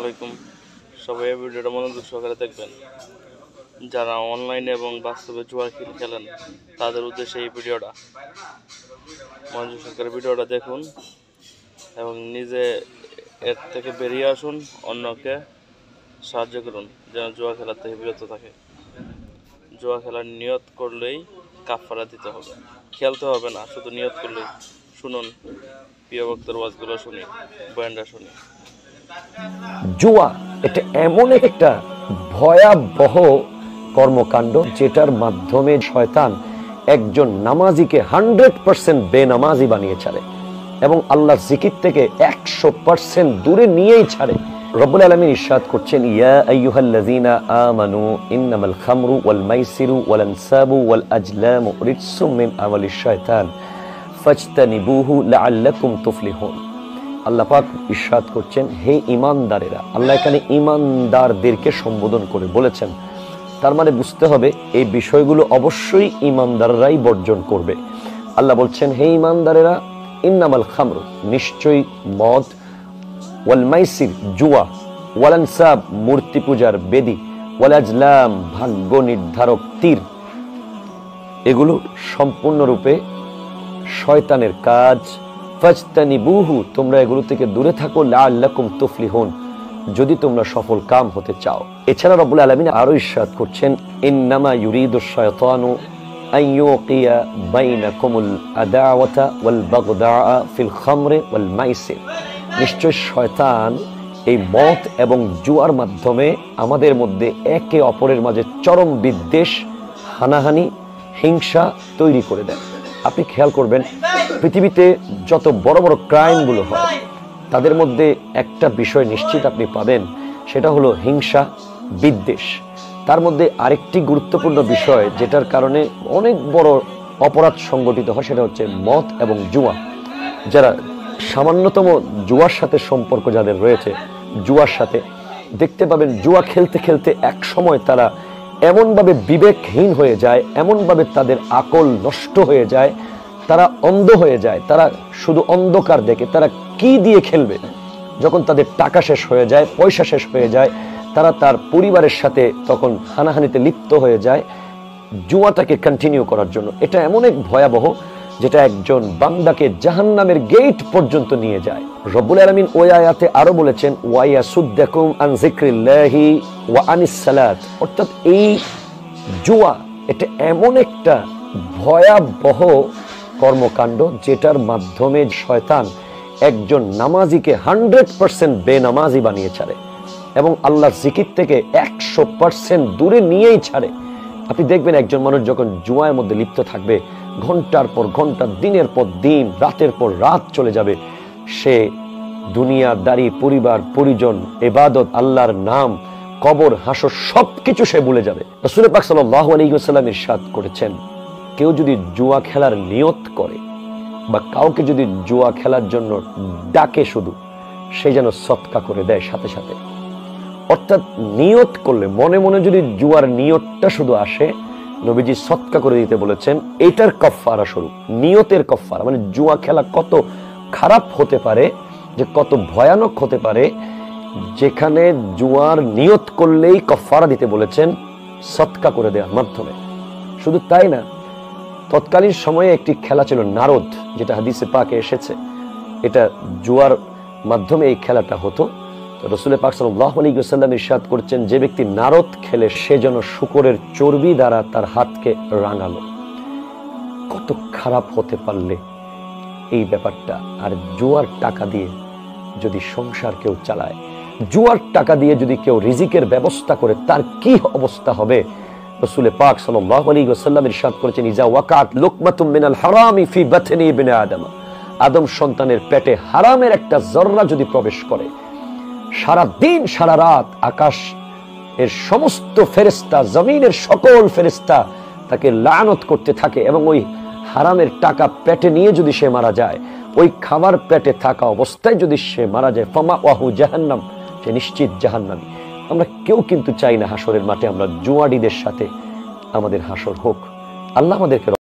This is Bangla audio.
আলাইকুম। সবাই এই ভিডিওটা মনোযোগ সহকারে দেখবেন। যারা অনলাইনে এবং বাস্তবে জুয়া খেলেন তাদের উদ্দেশ্যে এই ভিডিওটা। মনোযোগ সহকারে ভিডিওটা দেখুন এবং নিজে এর থেকে বেরিয়ে আসুন, অন্যকে সাহায্য করুন যেন জুয়া খেলার থেকে বিরত থাকে। জুয়া খেলার নিয়ত করলেই কাফারা দিতে হবে, খেলতে হবে না, শুধু নিয়ত করলেই। শুনুন, প্রিয় ভক্তের ওয়াজগুলো শুনি, বয়ানটা শুনি। জুয়া এটা এমন একটা ভয়াবহ কর্মকাণ্ড যেটার মাধ্যমে শয়তান একজন নামাজিকে 100% বেনামাজি বানিয়ে ছাড়ে এবং আল্লাহর জিকির থেকে 100% দূরে নিয়েই ছাড়ে। রব্বুল আলামিন ইরশাদ করছেন, ইয়া আইয়ুহাল্লাযীনা আমানু ইন্নামাল খামরু ওয়াল মাইসিরু ওয়াল আনসাবু ওয়াল আজলামু রিজসুম মিন আমালিশ শায়তান ফাজতানিবুহু লাআল্লাকুম তুফলিহুন। আল্লাহ পাক ইরশাদ করছেন, হে ঈমানদারেরা। আল্লাহ এখানে ঈমানদারদেরকে সম্বোধন করে বলেছেন, তার মানে বুঝতে হবে এই বিষয়গুলো অবশ্যই ঈমানদাররাই বর্জন করবে। আল্লাহ বলছেন, হে ঈমানদারেরা, ইন্নামাল খামরু নিশ্চয়ই মদ, ওয়াল মাইসির জুয়া, ওয়াল আনসাব মূর্তি পূজার বেদী, ওয়াল আজলাম ভাগ্য নির্ধারক তীর, এগুলো সম্পূর্ণরূপে শয়তানের কাজ। ফাজতানিবুহু তোমরা এগুলো থেকে দূরে থাকো, লাআল্লাকুম তুফলিহুন যদি তোমরা সফল কাম হতে চাও। এছাড়া রব্বুল আলামিন আরো ইরশাদ করছেন, ইন্নামা ইউরিদুশ শায়তানু আন ইউকিয়া বাইনাকুমুল আদাওয়াতা ওয়াল বাগদাআ ফিল খামরি ওয়াল মাইসির। নিশ্চয় শয়তান এই মদ এবং জুয়ার মাধ্যমে আমাদের মধ্যে একে অপরের মাঝে চরম বিদ্বেষ, হানাহানি, হিংসা তৈরি করে দেয়। আপনি খেয়াল করবেন, পৃথিবীতে যত বড় বড় ক্রাইমগুলো হয় তাদের মধ্যে একটা বিষয় নিশ্চিত আপনি পাবেন, সেটা হলো হিংসা, বিদ্বেষ। তার মধ্যে আরেকটি গুরুত্বপূর্ণ বিষয় যেটার কারণে অনেক বড় অপরাধ সংগঠিত হয়, সেটা হচ্ছে মদ এবং জুয়া। যারা সামান্যতম জুয়ার সাথে সম্পর্ক যাদের রয়েছে, জুয়ার সাথে দেখতে পাবেন জুয়া খেলতে খেলতে এক সময় তারা এমনভাবে বিবেকহীন হয়ে যায়, এমনভাবে তাদের আকল নষ্ট হয়ে যায়, তারা অন্ধ হয়ে যায়, তারা শুধু অন্ধকার দেখে। তারা কি দিয়ে খেলবে? যখন তাদের টাকা শেষ হয়ে যায়, পয়সা শেষ হয়ে যায়, তারা তার পরিবারের সাথে তখন হানাহানিতে লিপ্ত হয়ে যায় জুয়াটাকে কন্টিনিউ করার জন্য। এটা এমন এক ভয়াবহ যেটা একজন বান্দাকে জাহান্নামের গেট পর্যন্ত নিয়ে যায়। রব্বুল আলামিন ওই আয়াতে আরো বলেছেন, ওয়া ইয়াসুদ্দাকুম আন যিকরিল্লাহি ওয়া আনিস সালাত। অর্থাৎ এই জুয়া এটা এমন একটা ভয়াবহ কর্মকাণ্ড যেটার মাধ্যমে শয়তান একজন নামাজিকে 100% বেনামাজি বানিয়ে ছাড়ে এবং আল্লাহর জিকির থেকে 100% দূরে নিয়েই ছাড়ে। আপনি দেখবেন একজন মানুষ যখন জুয়ার মধ্যে লিপ্ত থাকবে, ঘন্টার পর ঘন্টা, দিনের পর দিন, রাতের পর রাত চলে যাবে, সে দুনিয়াদারি, পরিবার পরিজন, ইবাদত, আল্লাহর নাম, কবর, হাসর সবকিছু সে ভুলে যাবে। রাসূল পাক সাল্লাল্লাহু আলাইহি ওয়াসাল্লাম ইরশাদ করেছেন, কেউ যদি জুয়া খেলার নিয়ত করে বা কাউকে যদি জুয়া খেলার জন্য ডাকে, শুধু সে যেন সদকা করে দেয় সাথে সাথে। অর্থাৎ নিয়ত করলে, মনে মনে যদি জুয়ার নিয়তটা শুধু আসে, নবীজি সদকা করে দিতে বলেছেন। এটার কাফারা স্বরূপ নিয়তের কাফারা। মানে জুয়া খেলা কত খারাপ হতে পারে, যে কত ভয়ানক হতে পারে, যেখানে জুয়ার নিয়ত করলেই কাফারা দিতে বলেছেন সদকা করে দেওয়ার মাধ্যমে। শুধু তাই না, তৎকালীন সময়ে একটি খেলা ছিল নারদ, যেটা হাদিসে পাকে এসেছে। এটা জুয়ার মাধ্যমে এই খেলাটা হতো। রাসূল পাক সাল্লাল্লাহু আলাইহি ওয়াসাল্লাম ইরশাদ করছেন, যে ব্যক্তি নারদ খেলে সে যেন শূকরের চর্বি দ্বারা তার হাতকে রাঙালো। কত খারাপ হতে পারলে এই ব্যাপারটা। আর জুয়ার টাকা দিয়ে যদি সংসার কেউ চালায়, জুয়ার টাকা দিয়ে যদি কেউ রিজিকের ব্যবস্থা করে, তার কি অবস্থা হবে? রাসূল পাক সাল্লাল্লাহু আলাইহি ওয়াসাল্লাম ইরশাদ করেছেন, ইজা ওয়াকাত লুকমাতুম মিনাল হারামি ফি বাতনি ইবনে আদম। আদম সন্তানের পেটে হারামের একটা জররা যদি প্রবেশ করে, সারা দিন সারা রাত আকাশ এর সমস্ত ফেরেশতা, জমিনের সকল ফেরেশতা তাকে লানত করতে থাকে এবং ওই হারামের টাকা পেটে নিয়ে যদি সে মারা যায়, ওই খাবার পেটে থাকা অবস্থায় যদি সে মারা যায়, ফামা ওয়াহু জাহান্নাম, সে নিশ্চিত জাহান্নামী। আমরা কেউ কিন্তু চাই না হাসরের মাঠে আমরা জুয়াড়িদের সাথে আমাদের হাসর হোক। আল্লাহ আমাদেরকে